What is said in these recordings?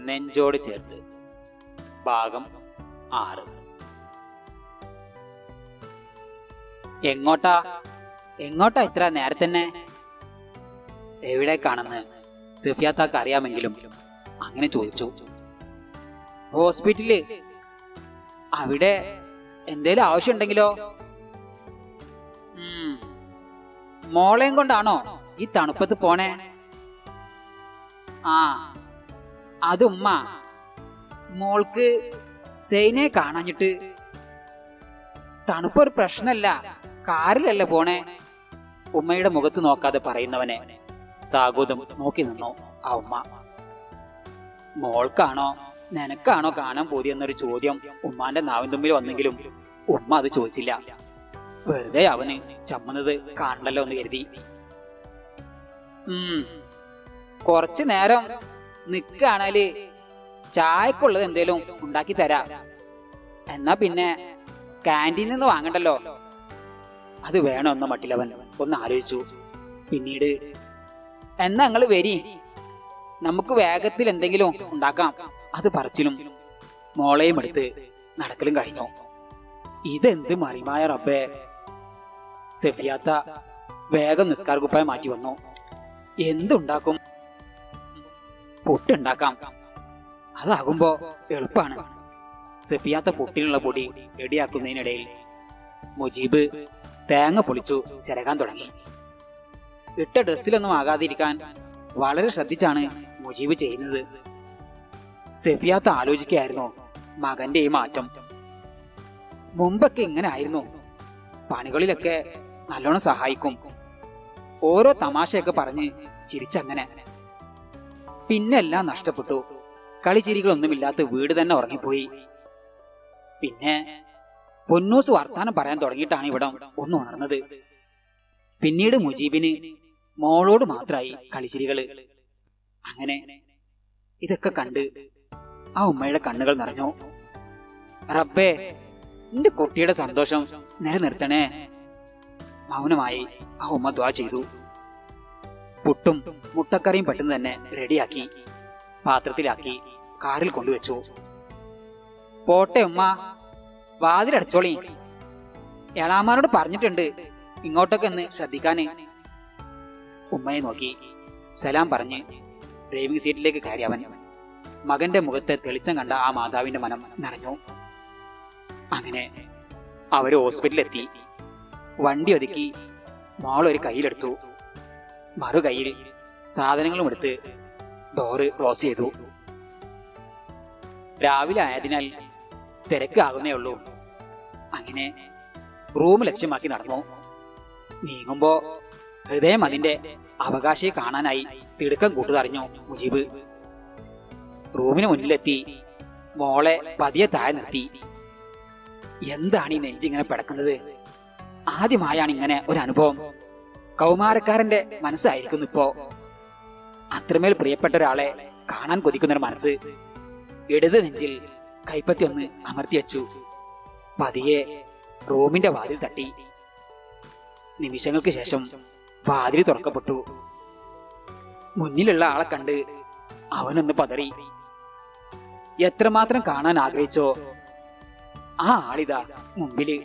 നെഞ്ചോട് ചേർത്ത് ഭാഗം 6. എങ്ങോട്ടാ ഇത്ര നേരത്തെ തന്നെ? എവിടേക്കാണെന്ന് സഫിയാത്താക്ക് അറിയാമെങ്കിലും അങ്ങനെ ചോദിച്ചു. ഹോസ്പിറ്റല്. അവിടെ എന്തേലും ആവശ്യമുണ്ടെങ്കിലോ? മോളെയും കൊണ്ടാണോ ഈ തണുപ്പത്ത് പോണേ? ആ, അത് ഉമ്മ മോൾക്ക് സൈനെ കാണാഞ്ഞിട്ട്. തണുപ്പൊരു പ്രശ്നല്ല, കാറിലല്ലേ പോണേ. ഉമ്മയുടെ മുഖത്ത് നോക്കാതെ പറയുന്നവനെ സാഗോദം നോക്കി നിന്നു ആ ഉമ്മ. മോൾക്കാണോ നിനക്കാണോ കാണാൻ പോതിയെന്നൊരു ചോദ്യം ഉമ്മാന്റെ നാവിൻ തുമ്പിൽ വന്നെങ്കിലും ഉമ്മ അത് ചോദിച്ചില്ല. വെറുതെ അവന് ചമ്മന്നത് കാണണല്ലോ എന്ന് കരുതി. കുറച്ചു നേരം നിക്കാണേല് ചായക്കുള്ളത് എന്തേലും ഉണ്ടാക്കി തരാ. എന്നാ പിന്നെ കാന്റീനിൽ നിന്ന് വാങ്ങണ്ടല്ലോ. അത് വേണമെന്ന മട്ടിലവൻ ഒന്ന് ആലോചിച്ചു. പിന്നീട് എന്നാ നിങ്ങള് വരി, നമുക്ക് വേഗത്തിൽ എന്തെങ്കിലും ഉണ്ടാക്കാം. അത് പറച്ചിലും മോളെയും എടുത്ത് നടക്കലും കഴിഞ്ഞു. ഇതെന്ത് മറിമായ റബ്ബേ. സഫിയാത്ത വേഗം നിസ്കാര കുപ്പായം മാറ്റി വന്നു. എന്തുണ്ടാക്കും? പുട്ടുണ്ടാക്കാം, അതാകുമ്പോ എളുപ്പാണ്. സഫിയാത്ത പുട്ടിനുള്ള പൊടി റെഡിയാക്കുന്നതിനിടയിൽ മുജീബ് തേങ്ങ പൊളിച്ചു ചിരകാൻ തുടങ്ങി. ഇട്ട ഡ്രസ്സിലൊന്നും ആകാതിരിക്കാൻ വളരെ ശ്രദ്ധിച്ചാണ് മുജീബ് ചെയ്യുന്നത്. സഫിയാത്ത ആലോചിക്കുകയായിരുന്നു മകന്റെ ഈ മാറ്റം. മുമ്പൊക്കെ ഇങ്ങനെ ആയിരുന്നു. പണികളിലൊക്കെ നല്ലോണം സഹായിക്കും, ഓരോ തമാശയൊക്കെ പറഞ്ഞ് ചിരിച്ചങ്ങനെ. പിന്നെല്ലാം നഷ്ടപ്പെട്ടു. കളിച്ചിരികളൊന്നുമില്ലാത്ത വീട് തന്നെ ഉറങ്ങിപ്പോയി. പിന്നെ പൊന്നൂസ് വർത്താനം പറയാൻ തുടങ്ങിയിട്ടാണ് ഇവിടെ ഒന്ന് ഉണർന്നത്. പിന്നീട് മുജീബിന് മോളോട് മാത്രമായി കളിച്ചിരികള്. അങ്ങനെ ഇതൊക്കെ കണ്ട് ആ ഉമ്മയുടെ കണ്ണുകൾ നിറഞ്ഞു. റബ്ബേ, നിന്റെ കുട്ടിയുടെ സന്തോഷം നിലനിർത്തണേ. മൗനമായി ആ ഉമ്മ ദുആ ചെയ്തു. പുട്ടും മുട്ടക്കറിയും പെട്ടെന്ന് തന്നെ റെഡിയാക്കി പാത്രത്തിലാക്കി കാറിൽ കൊണ്ടുവച്ചു. പോട്ടെ ഉമ്മ, വാതിലടച്ചോളി. എളാമാരോട് പറഞ്ഞിട്ടുണ്ട് ഇങ്ങോട്ടൊക്കെ ഒന്ന് ശ്രദ്ധിക്കാന്. ഉമ്മയെ നോക്കി സലാം പറഞ്ഞ് ഡ്രൈവിംഗ് സീറ്റിലേക്ക് കയറി അവൻ. മകന്റെ മുഖത്തെ തെളിച്ചം കണ്ട ആ മാതാവിന്റെ മനം നിറഞ്ഞു. അങ്ങനെ അവര് ഹോസ്പിറ്റലിലെത്തി. വണ്ടി ഒതുക്കി മോളൊരു കയ്യിലെടുത്തു. മറു കയ്യിൽ സാധനങ്ങളും എടുത്ത് ഡോറ് ക്ലോസ് ചെയ്തു. രാവിലെ ആയതിനാൽ തിരക്ക് ആകുന്നേ ഉള്ളൂ. അങ്ങനെ റൂം ലക്ഷ്യമാക്കി നടന്നു. നീങ്ങുമ്പോ ഹൃദയം അതിന്റെ അവകാശിയെ കാണാനായി തിടുക്കം കൂട്ടുതറിഞ്ഞു മുജീബ്. റൂമിന് മുന്നിലെത്തി മോളെ പതിയെ താഴെ നിർത്തി. എന്താണ് ഈ നെഞ്ചിങ്ങനെ പിടക്കുന്നത്? ആദ്യമായാണ് ഇങ്ങനെ ഒരു അനുഭവം. കൗമാരക്കാരന്റെ മനസ്സായിരിക്കുന്നു ഇപ്പോ. അത്രമേൽ പ്രിയപ്പെട്ട ഒരാളെ കാണാൻ കൊതിക്കുന്നൊരു മനസ്സ്. ഇടത് നെഞ്ചിൽ കൈപ്പത്തി ഒന്ന് അമർത്തി വെച്ചു. പതിയെ റൂമിന്റെ വാതിൽ തട്ടി. നിമിഷങ്ങൾക്ക് ശേഷം വാതിൽ തുറക്കപ്പെട്ടു. മുന്നിലുള്ള ആളെ കണ്ട് അവനൊന്ന് പതറി. എത്രമാത്രം കാണാൻ ആഗ്രഹിച്ചോ ആ ആളിതാ മുമ്പില്.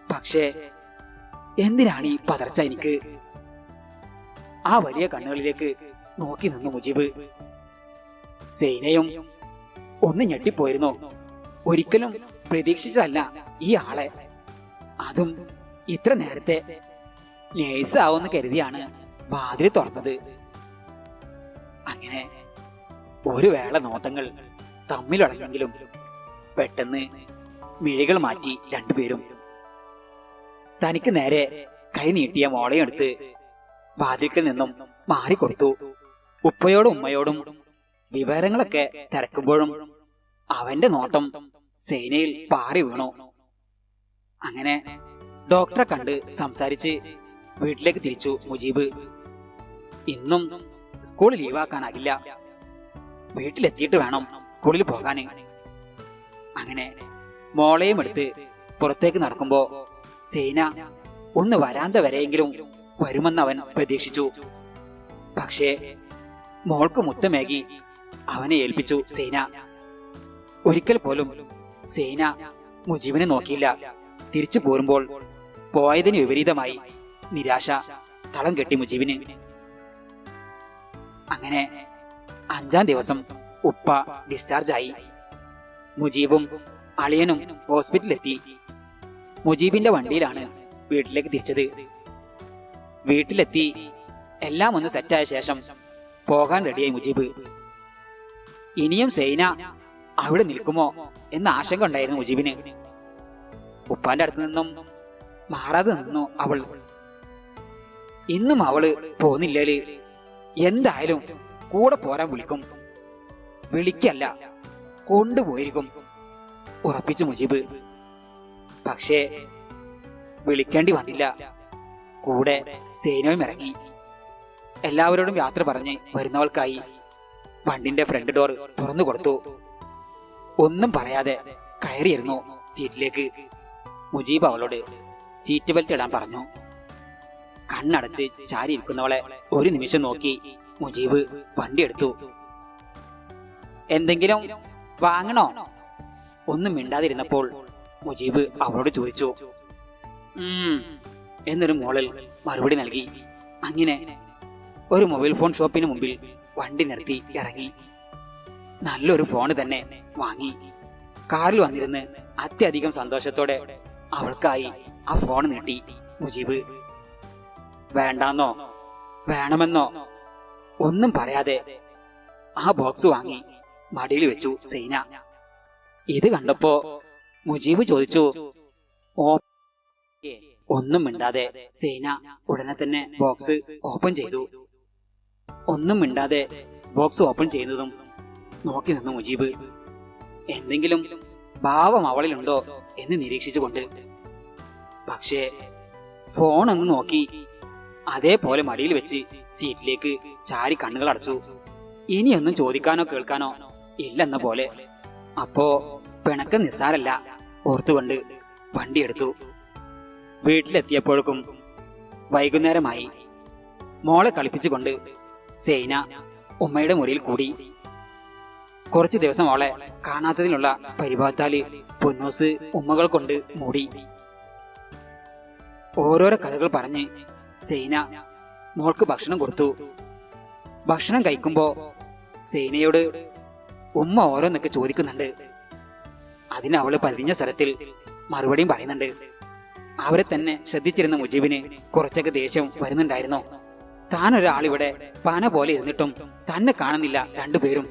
പക്ഷേ എന്തിനാണ് ഈ പതർച്ച എനിക്ക്? ആ വലിയ കണ്ണുകളിലേക്ക് നോക്കി നിന്നു മുജീബ്. സൈനയും ഒന്ന് ഞെട്ടിപ്പോയിരുന്നു. ഒരിക്കലും പ്രതീക്ഷിച്ചതല്ല ഈ ആളെ. അതും ഇത്ര നേരത്തെ. നേഴ്സ് ആവുമെന്ന് കരുതിയാണ് വാതിൽ തുറന്നത്. അങ്ങനെ ഒരു വേള നോട്ടങ്ങൾ തമ്മിലുടങ്ങെങ്കിലും പെട്ടെന്ന് മിഴികൾ മാറ്റി രണ്ടുപേരും. തനിക്ക് നേരെ കൈ നീട്ടിയ മോളയും എടുത്ത് വാതിൽക്കൽ നിന്നും മാറിക്കൊടുത്തു. ഉപ്പയോടും ഉമ്മയോടും വിവരങ്ങളൊക്കെ തിരക്കുമ്പോഴും അവന്റെ നോട്ടം സൈനയിൽ പാറി വീണു. അങ്ങനെ ഡോക്ടറെ കണ്ട് സംസാരിച്ച് വീട്ടിലേക്ക് തിരിച്ചു മുജീബ്. ഇന്നും സ്കൂൾ ലീവാക്കാനാകില്ല, വീട്ടിലെത്തിയിട്ട് വേണം സ്കൂളിൽ പോകാന്. അങ്ങനെ മോളെയും എടുത്ത് പുറത്തേക്ക് നടക്കുമ്പോ സൈന ഒന്ന് വരാന്ത വരെയെങ്കിലും വരുമെന്ന് അവൻ പ്രതീക്ഷിച്ചു. പക്ഷേ മോൾക്ക് മുത്തമേകി അവനെ ഏൽപ്പിച്ചു സൈന. ഒരിക്കൽ പോലും സൈന മുജീബിനെ നോക്കിയില്ല. തിരിച്ചു പോരുമ്പോൾ പോയതിന് വിപരീതമായി നിരാശ തളം കെട്ടി മുജീബിന്. അങ്ങനെ 5-ാം ദിവസം ഉപ്പ ഡിസ്ചാർജായി. മുജീബും അളിയനും ഹോസ്പിറ്റലിലെത്തി. മുജീബിന്റെ വണ്ടിയിലാണ് വീട്ടിലേക്ക് തിരിച്ചത്. വീട്ടിലെത്തി എല്ലാം ഒന്ന് സെറ്റായ ശേഷം പോകാൻ റെഡിയായി മുജീബ്. ഇനിയും സൈന അവിടെ നിൽക്കുമോ എന്ന ആശങ്ക ഉണ്ടായിരുന്നു മുജീബിന്. ഉപ്പാന്റെ അടുത്ത് നിന്നും മാറാതെ നിന്നു അവൾ. ഇന്നും അവള് പോന്നില്ലേല് എന്തായാലും കൂടെ പോരാൻ വിളിക്കും. വിളിക്കല്ല, കൊണ്ടുപോയിരിക്കും, ഉറപ്പിച്ചു മുജീബ്. പക്ഷേ വിളിക്കേണ്ടി വന്നില്ല. കൂടെ സൈനയും ഇറങ്ങി. എല്ലാവരോടും യാത്ര പറഞ്ഞ് വരുന്നവൾക്കായി വണ്ടിന്റെ ഫ്രണ്ട് ഡോർ തുറന്നു കൊടുത്തു. ഒന്നും പറയാതെ കയറിയിരുന്നു സീറ്റിലേക്ക്. മുജീബ് അവളോട് സീറ്റ് ബെൽറ്റ് ഇടാൻ പറഞ്ഞു. കണ്ണടച്ച് ചാരിയിരിക്കുന്നവളെ ഒരു നിമിഷം നോക്കി മുജീബ് വണ്ടി എടുത്തു. എന്തെങ്കിലും വാങ്ങണോ? ഒന്നും മിണ്ടാതിരുന്നപ്പോൾ മുജീബ് അവളോട് ചോദിച്ചു. എന്നൊരു മോളിൽ മറുപടി നൽകി. അങ്ങനെ ഒരു മൊബൈൽ ഫോൺ ഷോപ്പിന് മുമ്പിൽ വണ്ടി നിർത്തി ഇറങ്ങി. നല്ലൊരു ഫോണ് തന്നെ വാങ്ങി. കാറിൽ വന്നിരുന്ന് അത്യധികം സന്തോഷത്തോടെ അവൾക്കായി ആ ഫോൺ നീട്ടി മുജീബ്. വേണ്ടാന്നോ വേണമെന്നോ ഒന്നും പറയാതെ ആ ബോക്സ് വാങ്ങി മടിയിൽ വെച്ചു സൈന. ഇത് കണ്ടപ്പോ മുജീബ് ചോദിച്ചു, ഒന്നും മിണ്ടാതെ സൈന ഉടനെ തന്നെ ബോക്സ് ഓപ്പൺ ചെയ്തു. ഒന്നും മിണ്ടാതെ ബോക്സ് ഓപ്പൺ ചെയ്യുന്നതും നോക്കി നിന്നു മുജീബ്. എന്തെങ്കിലും ഭാവം അവളിലുണ്ടോ എന്ന് നിരീക്ഷിച്ചുകൊണ്ട്. പക്ഷേ ഫോൺ ഒന്ന് നോക്കി അതേപോലെ മടിയിൽ വെച്ച് സീറ്റിലേക്ക് ചാരി കണ്ണുകൾ അടച്ചു. ഇനിയൊന്നും ചോദിക്കാനോ കേൾക്കാനോ ഇല്ലെന്ന പോലെ. അപ്പോ പിണക്കം നിസ്സാരല്ല ഓർത്തുകൊണ്ട് വണ്ടിയെടുത്തു. വീട്ടിലെത്തിയപ്പോഴേക്കും വൈകുന്നേരമായി. മോളെ കളിപ്പിച്ചുകൊണ്ട് സൈന ഉമ്മയുടെ മുറിയിൽ കൂടി. കുറച്ചു ദിവസം അവളെ കാണാത്തതിനുള്ള പരിഭവത്താല് പൊന്നൂസ് ഉമ്മകൾ കൊണ്ട് മൂടി. ഓരോരോ കഥകൾ പറഞ്ഞ് സൈന മോൾക്ക് ഭക്ഷണം കൊടുത്തു. ഭക്ഷണം കഴിക്കുമ്പോ സൈനയോട് ഉമ്മ ഓരോന്നൊക്കെ ചോദിക്കുന്നുണ്ട്. അതിന് അവള് പതിഞ്ഞ സ്വരത്തിൽ മറുപടിയും പറയുന്നുണ്ട്. അവരെ തന്നെ ശ്രദ്ധിച്ചിരുന്ന മുജീബിന് കുറച്ചൊക്കെ ദേഷ്യം വരുന്നുണ്ടായിരുന്നു. താൻ ഒരാളിവിടെ പന പോലെ ഇരുന്നിട്ടും തന്നെ കാണുന്നില്ല രണ്ടുപേരും.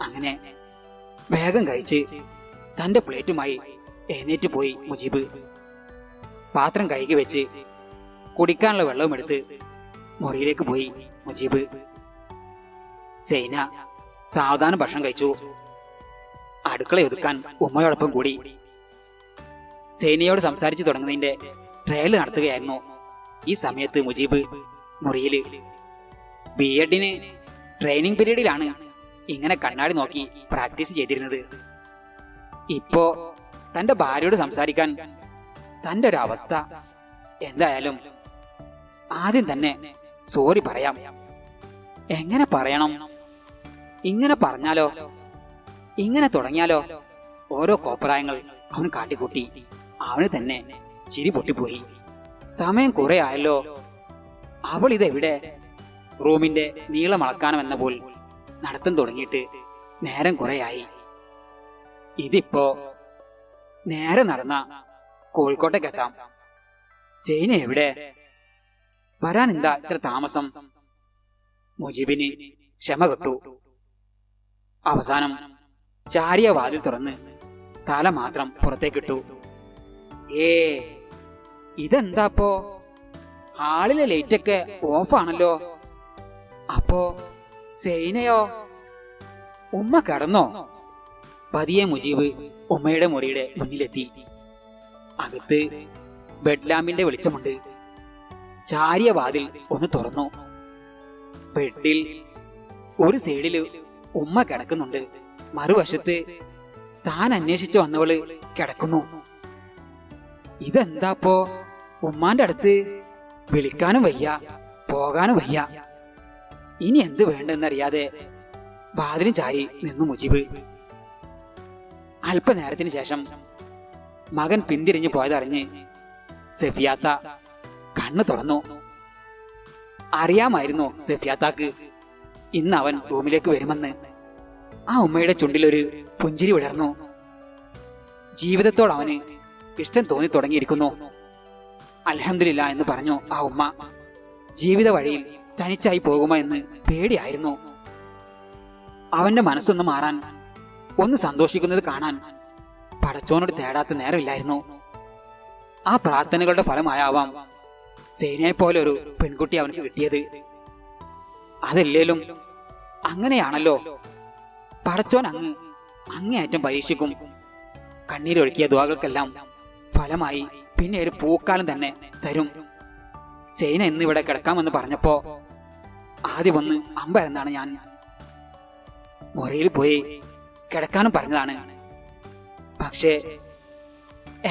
അങ്ങനെ വേഗം കഴിച്ച് തന്റെ പ്ലേറ്റുമായി എഴുന്നേറ്റ് പോയി മുജീബ്. പാത്രം കഴുകി വെച്ച് കുടിക്കാനുള്ള വെള്ളവും എടുത്ത് മുറിയിലേക്ക് പോയി മുജീബ്. സൈന സാവധാനം ഭക്ഷണം കഴിച്ചു. അടുക്കള ഒതുക്കാൻ ഉമ്മയോടൊപ്പം കൂടി. സൈനയോട് സംസാരിച്ചു തുടങ്ങുന്നതിന്റെ ട്രയൽ നടത്തുകയായിരുന്നു ഈ സമയത്ത് മുജീബ് മുറിയില്. ബിഎഡിന് ട്രെയിനിങ് പീരീഡിലാണ് ഇങ്ങനെ കണ്ണാടി നോക്കി പ്രാക്ടീസ് ചെയ്തിരുന്നത്. ഇപ്പോ തന്റെ ഭാര്യയോട് സംസാരിക്കാൻ തന്റെ ഒരു അവസ്ഥ. എന്തായാലും ആദ്യം തന്നെ സോറി പറയാം. എങ്ങനെ പറയണം? ഇങ്ങനെ പറഞ്ഞാലോ? ഇങ്ങനെ തുടങ്ങിയാലോ? ഓരോ കോപ്രായങ്ങൾ അവൻ കാട്ടിക്കൂട്ടി. അവന് തന്നെ ചിരി പൊട്ടിപ്പോയി. സമയം കുറെ ആയല്ലോ. അവൾ ഇതെവിടെ? റൂമിന്റെ നീളം അളക്കാമെന്ന പോൽ നടത്തം തുടങ്ങിയിട്ട് നേരം കുറെയായി. ഇതിപ്പോ നേരെ നടന്ന കോഴിക്കോട്ടേക്കെത്താം. സൈന എവിടെ? വരാൻ എന്താ ഇത്ര താമസം? മുജീബിന് ക്ഷമ കെട്ടു. അവസാനം ചാരിയ വാതിൽ തുറന്ന് തല മാത്രം പുറത്തേക്കിട്ടു. ഇതെന്താപ്പോ? ഹാളിലെ ലൈറ്റൊക്കെ ഓഫാണല്ലോ. അപ്പോ സൈനയോ? ഉമ്മ കിടന്നോ? പതിയെ മുജീബ് ഉമ്മയുടെ മുറിയുടെ മുന്നിലെത്തി. അകത്ത് ബെഡ് ലാമ്പിന്റെ വെളിച്ചമുണ്ട്. ചാരിയ വാതിൽ ഒന്ന് തുറന്നു. ബെഡിൽ ഒരു സൈഡില് ഉമ്മ കിടക്കുന്നുണ്ട്. മറുവശത്ത് താൻ അന്വേഷിച്ചു വന്നവള് കിടക്കുന്നു. ഇതെന്താപ്പോ? ഉമ്മാന്റെ അടുത്ത് വിളിക്കാനും വയ്യ, പോകാനും വയ്യ. ഇനി എന്ത് വേണ്ടെന്നറിയാതെ വാതിലും ചാരി നിന്നു മുജീബ്. അല്പനേരത്തിന് ശേഷം മകൻ പിന്തിരിഞ്ഞു പോയതറിഞ്ഞ് സഫിയാത്ത കണ്ണു തുറന്നു. അറിയാമായിരുന്നു സഫിയാത്താക്ക് ഇന്ന് അവൻ റൂമിലേക്ക് വരുമെന്ന്. ആ ഉമ്മയുടെ ചുണ്ടിലൊരു പുഞ്ചിരി വിടർന്നു. ജീവിതത്തോട് അവന് ഇഷ്ടം തോന്നി തുടങ്ങിയിരിക്കുന്നു. അൽഹംദുലില്ലാ എന്ന് പറഞ്ഞു ആ ഉമ്മ. ജീവിത വഴിയിൽ തനിച്ചായി പോകുമോ എന്ന് പേടിയായിരുന്നു. അവന്റെ മനസ്സൊന്ന് മാറാൻ, ഒന്ന് സന്തോഷിക്കുന്നത് കാണാൻ പടച്ചോനോട് തേടാത്ത നേരമില്ലായിരുന്നു. ആ പ്രാർത്ഥനകളുടെ ഫലമായാവാം സേനയെ പോലെ ഒരു പെൺകുട്ടി അവനക്ക് കിട്ടിയത്. അതല്ലേലും അങ്ങനെയാണല്ലോ, പടച്ചോൻ അങ്ങേയറ്റം പരീക്ഷിക്കും. കണ്ണീരൊഴുക്കിയ ദുആകൾക്കെല്ലാം ഫലമായി പിന്നെ ഒരു പൂക്കാലം തന്നെ തരും. സേന ഇന്നിവിടെ കിടക്കാമെന്ന് പറഞ്ഞപ്പോ ആദ്യം ഒന്ന് അമ്പരന്നാണ് ഞാൻ. മുറിയിൽ പോയി കിടക്കാനും പറഞ്ഞതാണ്. പക്ഷേ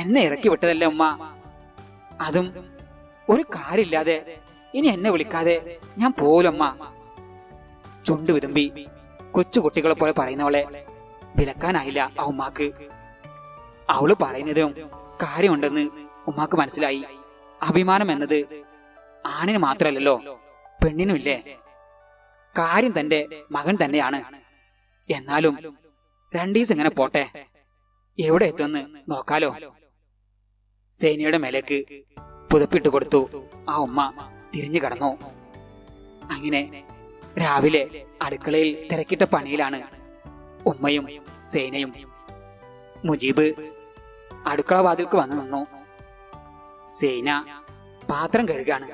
എന്നെ ഇറക്കി വിട്ടതല്ലേ ഉമ്മ, അതും ഒരു കാര്യമില്ലാതെ. ഇനി എന്നെ വിളിക്കാതെ ഞാൻ പോലമ്മ. ചുണ്ടു വിതുമ്പി കൊച്ചുകുട്ടികളെ പോലെ പറയുന്നവളെ വിലക്കാനായില്ല ആ ഉമ്മാക്ക്. അവള് പറയുന്നതും കാര്യമുണ്ടെന്ന് ഉമ്മാക്ക് മനസ്സിലായി. അഭിമാനം എന്നത് ആണിന് മാത്രമല്ലല്ലോ, പെണ്ണിനുമില്ലേ. കാര്യം തന്റെ മകൻ തന്നെയാണ്. എന്നാലും 2 ദിവസം ഇങ്ങനെ പോട്ടെ, എവിടെ എത്തുമെന്ന് നോക്കാലോ. സേനയുടെ മേലേക്ക് പുതപ്പിട്ട് കൊടുത്തു ആ ഉമ്മ തിരിഞ്ഞു കടന്നു. അങ്ങനെ രാവിലെ അടുക്കളയിൽ തിരക്കിട്ട പണിയിലാണ് ഉമ്മയും സേനയും. മുജീബ് അടുക്കള വാതിൽക്ക് വന്നു നിന്നു. സേന പാത്രം കഴുകാണ്.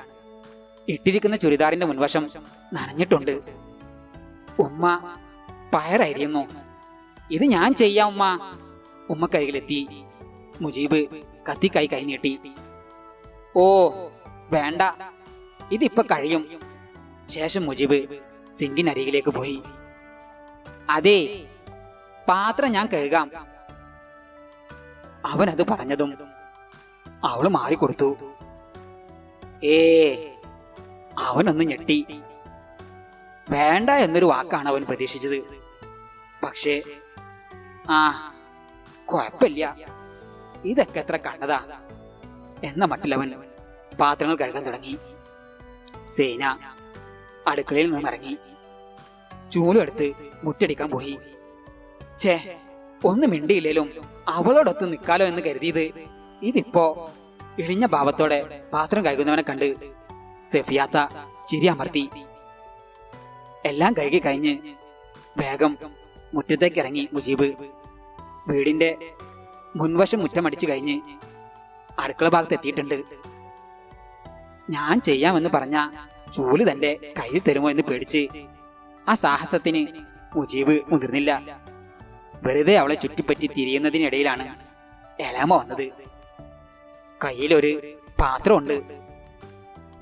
ഇട്ടിരിക്കുന്ന ചുരിദാറിന്റെ മുൻവശം നനഞ്ഞിട്ടുണ്ട്. ഉമ്മ പയറായിരുന്നു. ഇത് ഞാൻ ചെയ്യാം ഉമ്മ. ഉമ്മക്കരികിലെത്തി മുജീബ് കത്തിക്കായി കൈനീട്ടി. ഓ വേണ്ട, ഇതിപ്പോ കഴിയും. ശേഷം മുജീബ് സിങ്കിനരികിലേക്ക് പോയി. അതെ, പാത്രം ഞാൻ കഴുകാം. അവനത് പറഞ്ഞതും അവള് മാറിക്കൊടുത്തു. അവനൊന്ന് ഞെട്ടി. വേണ്ട എന്നൊരു വാക്കാണ് അവൻ പ്രതീക്ഷിച്ചത്. പക്ഷേ കുഴപ്പമില്ല, ഇതൊക്കെ എത്ര കണ്ടതാ എന്ന മട്ടിലവൻ പാത്രങ്ങൾ കഴുകാൻ തുടങ്ങി. സേന അടുക്കളയിൽ നിന്നും ഇറങ്ങി ചൂലെടുത്ത് മുറ്റടിക്കാൻ പോയി. ഛേ, ഒന്ന് മിണ്ടിയില്ലേലും അവളോടൊത്ത് നിൽക്കാലോ എന്ന് കരുതിയത്. ഇതിപ്പോ ഇഴിഞ്ഞ ഭാവത്തോടെ പാത്രം കഴുകുന്നവനെ കണ്ട് സഫിയാത്ത ചിരി അമർത്തി. എല്ലാം കഴുകി കഴിഞ്ഞ് വേഗം മുറ്റത്തേക്ക് ഇറങ്ങി മുജീബ്. വീടിന്റെ മുൻവശം മുറ്റമടിച്ചു കഴിഞ്ഞ് അടുക്കള ഭാഗത്ത് എത്തിയിട്ടുണ്ട്. ഞാൻ ചെയ്യാമെന്ന് പറഞ്ഞ ചൂല് തന്റെ കയ്യിൽ തരുമോ എന്ന് പേടിച്ച് ആ സാഹസത്തിന് മുജീബ് മുതിർന്നില്ല. വെറുതെ അവളെ ചുറ്റിപ്പറ്റി തിരിയുന്നതിനിടയിലാണ് എലാമ വന്നത്. കയ്യിലൊരു പാത്രമുണ്ട്.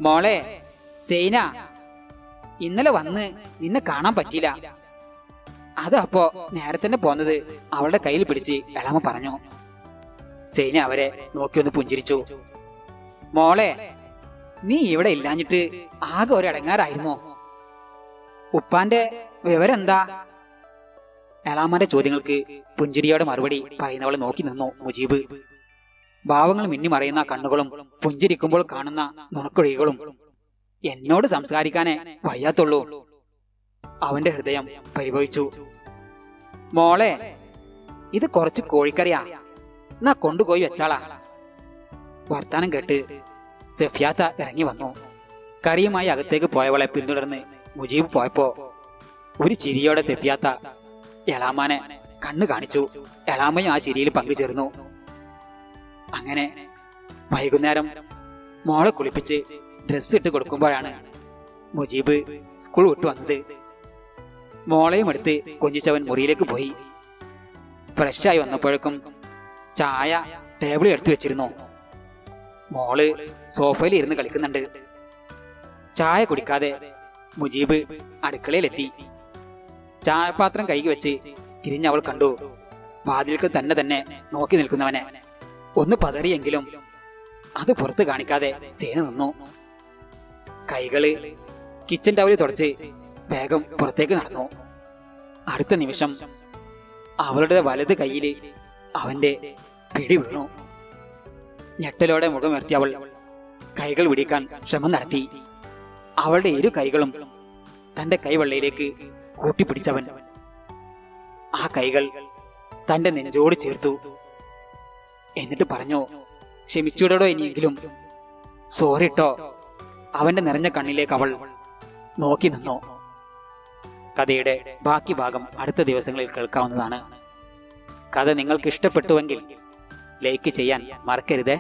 മോളെ സേന, ഇന്നലെ വന്ന് നിന്നെ കാണാൻ പറ്റിയില്ല. അതപ്പോ നേരത്തെ പോന്നത് അവളുടെ കയ്യിൽ പിടിച്ച് എളാമ പറഞ്ഞു. സേന അവരെ നോക്കിയൊന്ന് പുഞ്ചിരിച്ചു. മോളെ, നീ ഇവിടെ ഇല്ലാഞ്ഞിട്ട് ആകെ ഒരടങ്ങാറായിരുന്നോ? ഉപ്പാന്റെ വിവരെന്താ? എളാമാന്റെ ചോദ്യങ്ങൾക്ക് പുഞ്ചിരിയോടെ മറുപടി പറയുന്നവളെ നോക്കി നിന്നു മുജീബ്. ഭാവങ്ങൾ മിന്നിമറയുന്ന കണ്ണുകളും പുഞ്ചിരിക്കുമ്പോൾ കാണുന്ന നുണക്കുഴികളും എന്നോട് സംസാരിക്കാനേ വയ്യാത്തുള്ളൂ. അവന്റെ ഹൃദയം പരിഭവിച്ചു. മോളെ, ഇത് കുറച്ച് കോഴിക്കറിയാ, എന്നാ കൊണ്ടുപോയി വെച്ചാളാ. വർത്താനം കേട്ട് സഫിയാത്ത ഇറങ്ങി വന്നു. കറിയുമായി അകത്തേക്ക് പോയവളെ പിന്തുടർന്ന് മുജീബ് പോയപ്പോ ഒരു ചിരിയോടെ സഫിയാത്ത എളാമാനെ കണ്ണു കാണിച്ചു. എളാമയും ആ ചിരിയിൽ പങ്കുചേർന്നു. അങ്ങനെ വൈകുന്നേരം മോളെ കുളിപ്പിച്ച് ഡ്രസ് ഇട്ട് കൊടുക്കുമ്പോഴാണ് മുജീബ് സ്കൂൾ വിട്ടു വന്നത്. മോളെയും എടുത്ത് കൊഞ്ചിച്ചവൻ മുറിയിലേക്ക് പോയി. ഫ്രഷായി വന്നപ്പോഴേക്കും ചായ ടേബിളിൽ എടുത്തു വെച്ചിരുന്നു. മോള് സോഫയിൽ ഇരുന്ന് കളിക്കുന്നുണ്ട്. ചായ കുടിക്കാതെ മുജീബ് അടുക്കളയിലെത്തി. ചായപാത്രം കഴുകി വെച്ച് തിരിഞ്ഞവൾ കണ്ടു വാതിൽക്ക് തന്നെ നോക്കി നിൽക്കുന്നവനെ. ഒന്ന് പതറിയെങ്കിലും അത് പുറത്ത് കാണിക്കാതെ സേന നിന്നു. കൈകള് കിച്ചൻ ടവലിൽ തുടച്ച് വേഗം പുറത്തേക്ക് നടന്നു. അടുത്ത നിമിഷം അവളുടെ വലത് കൈയിൽ അവന്റെ പിടി വീണു. ഞെട്ടലോടെ മുഖമുയർത്തി അവൾ കൈകൾ വിടിക്കാൻ ശ്രമം നടത്തി. അവളുടെ ഇരു കൈകളും തന്റെ കൈവെള്ളയിലേക്ക് കൂട്ടിപ്പിടിച്ചവൻ ആ കൈകൾ തന്റെ നെഞ്ചോട് ചേർത്തു. എന്നിട്ട് പറഞ്ഞു, ക്ഷമിച്ചൂടോ ഇനിയെങ്കിലും, സോറിട്ടോ. അവന്റെ നിറഞ്ഞ കണ്ണിലേക്ക് അവൾ നോക്കി നിന്നു. കഥയുടെ ബാക്കി ഭാഗം അടുത്ത ദിവസങ്ങളിൽ കേൾക്കാവുന്നതാണ്. കഥ നിങ്ങൾക്ക് ഇഷ്ടപ്പെട്ടുവെങ്കിൽ ലൈക്ക് ചെയ്യാൻ മറക്കരുത്.